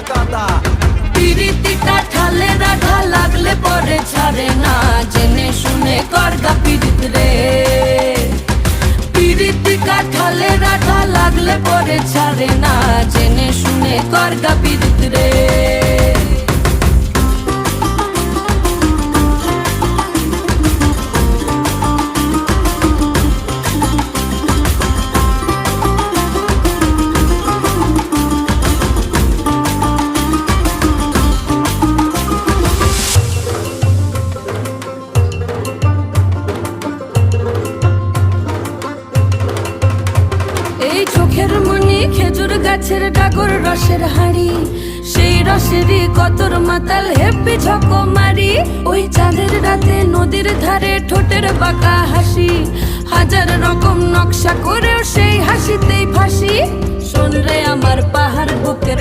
কাদা। পিরিতি কাঠালে রাধা লাগলে পরে ছাড়ে না, জেনে শুনে করগা পিরিত রে। পিরিতি কাঠালে রাধা লাগলে পরে ছাড়ে না, জেনে শুনে করগা পিরিত রে। চোখের মনি খেজুর গাছের ডাগর রসের হাড়ি, সেই রসেরই কতর মাতাল হেপি ঝকমারি। ওই চাঁদের রাতে নদীর ধারে ঠোঁটের বাঁকা হাসি, হাজার রকম নকশা করেও সেই হাসিতেই ফাঁসি। শোন রে আমার পাহাড় বুকের